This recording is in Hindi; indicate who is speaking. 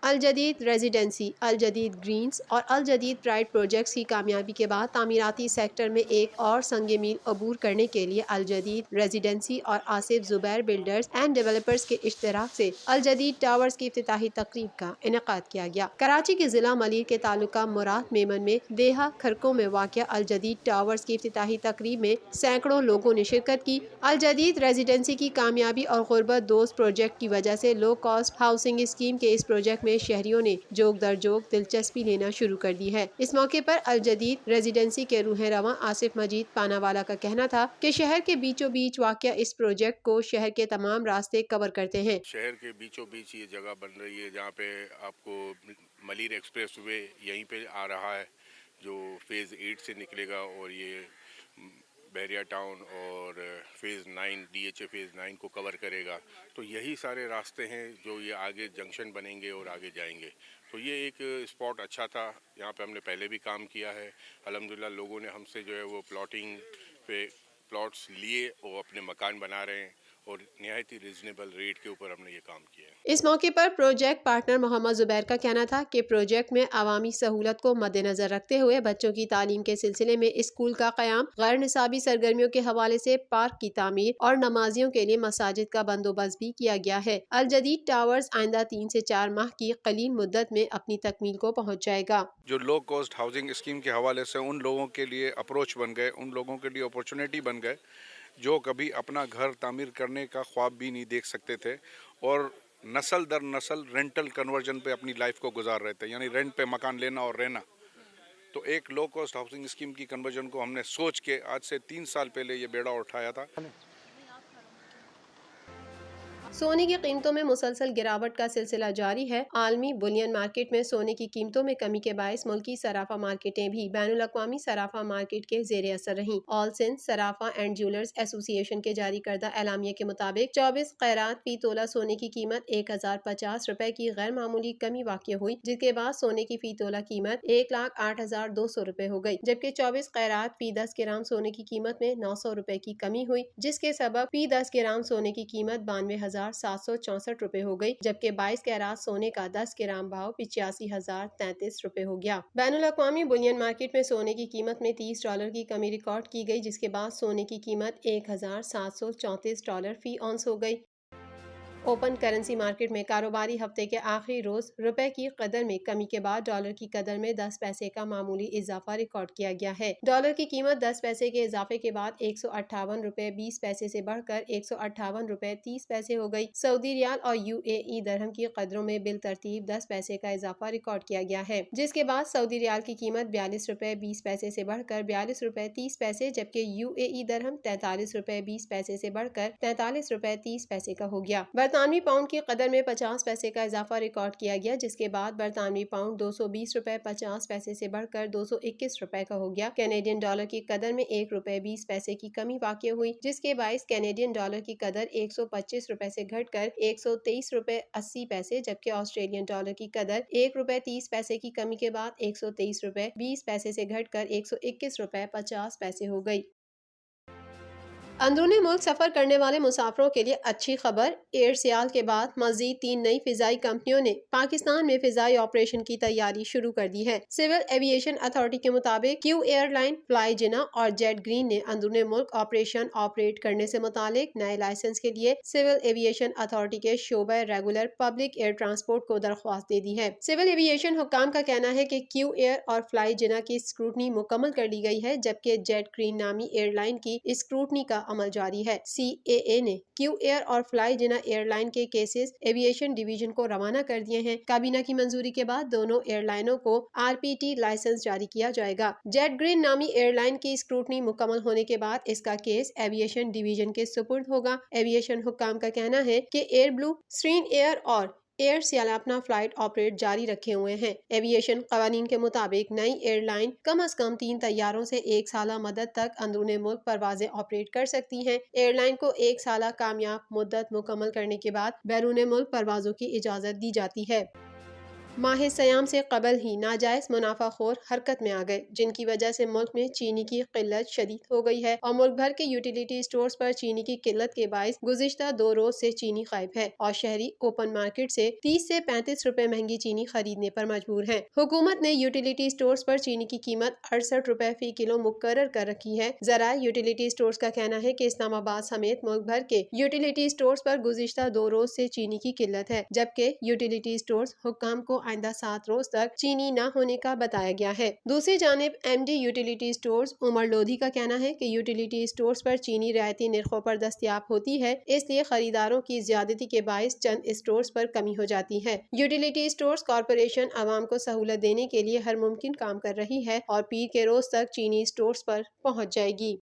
Speaker 1: अल जदीद रेजिडेंसी, अल जदीद ग्रीन्स और अल जदीद प्राइड प्रोजेक्ट्स की कामयाबी के बाद तामीराती सेक्टर में एक और संग मील अबूर करने के लिए अल जदीद रेजिडेंसी और Asif Zubair builders and developers के इश्तराक से अल जदीद टावर्स की इफ्तिताही तकरीब का इनेकाद किया गया। कराची के जिला मलिर के तालुका मुराद मेमन में देहा खरकों में वाक़ अल जदीद टावर्स की इफ्तिताही तकरीब में सैकड़ों लोगों ने शिरकत की। अल जदीद रेजिडेंसी की कामयाबी और गुर्बत दोस्त प्रोजेक्ट की वजह से लो कॉस्ट हाउसिंग स्कीम के इस प्रोजेक्ट में शहरियों ने जोग दर जोग दिलचस्पी लेना शुरू कर दी है। इस मौके पर अल जदीद रेजिडेंसी के रूह रवां आसिफ मजीद पानावाला का कहना था कि शहर के बीचों बीच वाक़ इस प्रोजेक्ट को शहर के तमाम रास्ते कवर करते हैं।
Speaker 2: शहर के बीचों बीच ये जगह बन रही है जहाँ पे आपको मलिर एक्सप्रेस वे यहीं पे आ रहा है जो फेज़ 8 से निकलेगा और ये बहरिया टाउन और फेज़ 9 DHA फेज़ 9 को कवर करेगा। तो यही सारे रास्ते हैं जो ये आगे जंक्शन बनेंगे और आगे जाएंगे। तो ये एक स्पॉट अच्छा था, यहाँ पे हमने पहले भी काम किया है। अल्हम्दुलिल्लाह लोगों ने हमसे जो है वो प्लॉटिंग पे प्लॉट्स लिए और अपने मकान बना रहे हैं और निहायत ही रिजनेबल रेट के ऊपर हमने ये काम किया है।
Speaker 1: इस मौके पर प्रोजेक्ट पार्टनर मोहम्मद जुबैर का कहना था कि प्रोजेक्ट में अवामी सहूलत को मद्देनजर रखते हुए बच्चों की तालीम के सिलसिले में स्कूल का क़याम, गैर निसाबी सरगर्मियों के हवाले से पार्क की तामीर और नमाजियों के लिए मसाजिद का बंदोबस्त भी किया गया है। अल जदीद टावर्स आइंदा 3 से 4 माह की कलील मुद्दत में अपनी तकमील को पहुँच जाएगा।
Speaker 3: जो लो कॉस्ट हाउसिंग स्कीम के हवाले से उन लोगों के लिए अप्रोच बन गए, उन लोगों के लिए अपॉर्चुनिटी बन गए जो कभी अपना घर तामीर करने का ख्वाब भी नहीं देख सकते थे और नस्ल दर नस्ल रेंटल कन्वर्जन पे अपनी लाइफ को गुजार रहे थे, यानी रेंट पे मकान लेना और रहना। तो एक लो कॉस्ट हाउसिंग स्कीम की कन्वर्जन को हमने सोच के आज से 3 साल पहले ये बेड़ा उठाया था।
Speaker 1: सोने की कीमतों में मुसलसल गिरावट का सिलसिला जारी है। आलमी बुलियन मार्केट में सोने की कीमतों में कमी के बायस मुल्की सराफा मार्केटें भी बैनुल अक़वामी सराफा मार्केट के जेर असर रहीं। All Sindh Sarafa and jewellers association के जारी करदा एलामिया के मुताबिक 24 कैरात फी तोला सोने की कीमत 1050 रुपए की गैर मामूली कमी वाक़ हुई, जिसके बाद सोने की फी तोला कीमत 1,08,200 रुपए हो गई, जबकि 24 कैरात फी 10 ग्राम सोने की कीमत में 900 रुपए की कमी हुई, जिसके सबब फी 10 ग्राम सोने की कीमत 92,764 रुपए हो गई, जबकि 22 कैरात सोने का 10 ग्राम भाव 85,033 रुपए हो गया। बैनुल अक़वामी बुलियन मार्केट में सोने की कीमत में $30 की कमी रिकॉर्ड की गई, जिसके बाद सोने की कीमत $1,734 फी औंस हो गई। ओपन करेंसी मार्केट में कारोबारी हफ्ते के आखिरी रोज रुपए की कदर में कमी के बाद डॉलर की कदर में 10 पैसे का मामूली इजाफा रिकॉर्ड किया गया है। डॉलर की कीमत 10 पैसे के इजाफे के बाद 158 रुपए 20 पैसे से बढ़कर 158 रुपए 30 पैसे हो गई। सऊदी रियाल और UAE दरहम की कदरों में बिल तरतीब 10 पैसे का इजाफा रिकॉर्ड किया गया है, जिसके बाद सऊदी रियाल की कीमत 42 रुपए 20 पैसे से बढ़कर 42 रुपए 30 पैसे, जबकि UAE दरहम 43 रुपए 20 पैसे से बढ़कर 43 रुपए 30 पैसे का हो गया। बरतानवी पाउंड की कदर में 50 पैसे का इजाफा रिकॉर्ड किया गया, जिसके बाद बरतानवी पाउंड 220 रुपए 50 पैसे से बढ़कर 221 रुपए का हो गया। कैनेडियन डॉलर की कदर में 1 रुपए 20 पैसे की कमी वाक़ हुई, जिसके बायस कैनेडियन डॉलर की कदर 125 रुपए से घटकर 123 रुपए 80 पैसे, जबकि ऑस्ट्रेलियन डॉलर की कदर 1 रुपए 30 पैसे की कमी के बाद 123 रुपए 20 पैसे से घटकर 121 रुपए 50 पैसे हो गई। अंदरूनी मुल्क सफर करने वाले मुसाफिरों के लिए अच्छी खबर, एयर सियाल के बाद मजीद 3 नई फिजाई कंपनियों ने पाकिस्तान में फिजाई ऑपरेशन की तैयारी शुरू कर दी है। सिविल एविएशन अथॉरिटी के मुताबिक क्यू एयरलाइन, फ्लाई जिना और जेट ग्रीन ने अंदरूनी मुल्क ऑपरेशन ऑपरेट करने से मुतालिक नए लाइसेंस के लिए सिविल एविएशन अथॉरिटी के शोबा रेगुलर पब्लिक एयर ट्रांसपोर्ट को दरख्वास्त दे दी है। सिविल एविएशन हुक्काम का कहना है कि क्यू एयर और फ्लाई जिना की स्क्रूटनी मुकम्मल कर ली गई है, जबकि जेट ग्रीन नामी एयरलाइन की स्क्रूटनी का अमल जारी है। CAA ने क्यू एयर और फ्लाई जिना एयरलाइन के केसेस एविएशन डिवीजन को रवाना कर दिए हैं। काबीना की मंजूरी के बाद दोनों एयरलाइनों को RPT लाइसेंस जारी किया जाएगा। जेट ग्रीन नामी एयरलाइन की स्क्रूटनी मुकम्मल होने के बाद इसका केस एविएशन डिवीजन के सुपुर्द होगा। एविएशन हुक्काम का कहना है कि एयर ब्लू, श्रीन एयर और एयर सियाल अपना फ्लाइट ऑपरेट जारी रखे हुए हैं। एविएशन कवानीन के मुताबिक नई एयरलाइन कम अज कम 3 तैयारों से 1 साला मदद तक अंदरूनी मुल्क परवाजें ऑपरेट कर सकती हैं। एयरलाइन को 1 साला कामयाब मुद्दत मुकम्मल करने के बाद बैरून मुल्क परवाजों की इजाजत दी जाती है। माह सयाम से कबल ही नाजायज मुनाफाखोर हरकत में आ गए, जिनकी वजह से मुल्क में चीनी की किल्लत शदीद हो गई है और मुल्क भर के यूटिलिटी स्टोर्स पर चीनी की किल्लत के बायस गुज़िश्ता 2 रोज से चीनी गायब है और शहरी ओपन मार्केट से 30 से 35 रुपए महंगी चीनी खरीदने पर मजबूर है। हुकूमत ने यूटिलिटी स्टोर्स पर चीनी की कीमत 68 रुपए फी किलो मुकर्रर कर रखी है। जरा यूटिलिटी स्टोर्स का कहना है कि इस्लामाबाद समेत मुल्क भर के यूटिलिटी स्टोर्स पर गुज़िश्ता 2 रोज से चीनी की किल्लत है, जबकि यूटिलिटी स्टोर्स हुक्काम को आइंदा 7 रोज तक चीनी न होने का बताया गया है। दूसरी जानिब MD utility stores Umar Lodhi का कहना है कि यूटिलिटी स्टोर्स पर चीनी रियायती निर्खों पर दस्तयाब होती है, इसलिए खरीदारों की ज्यादती के बायस चंद स्टोर्स पर कमी हो जाती है। यूटिलिटी स्टोर्स कॉरपोरेशन आवाम को सहूलत देने के लिए हर मुमकिन काम कर रही है और पीर के रोज तक चीनी स्टोर्स पर पहुँच जाएगी।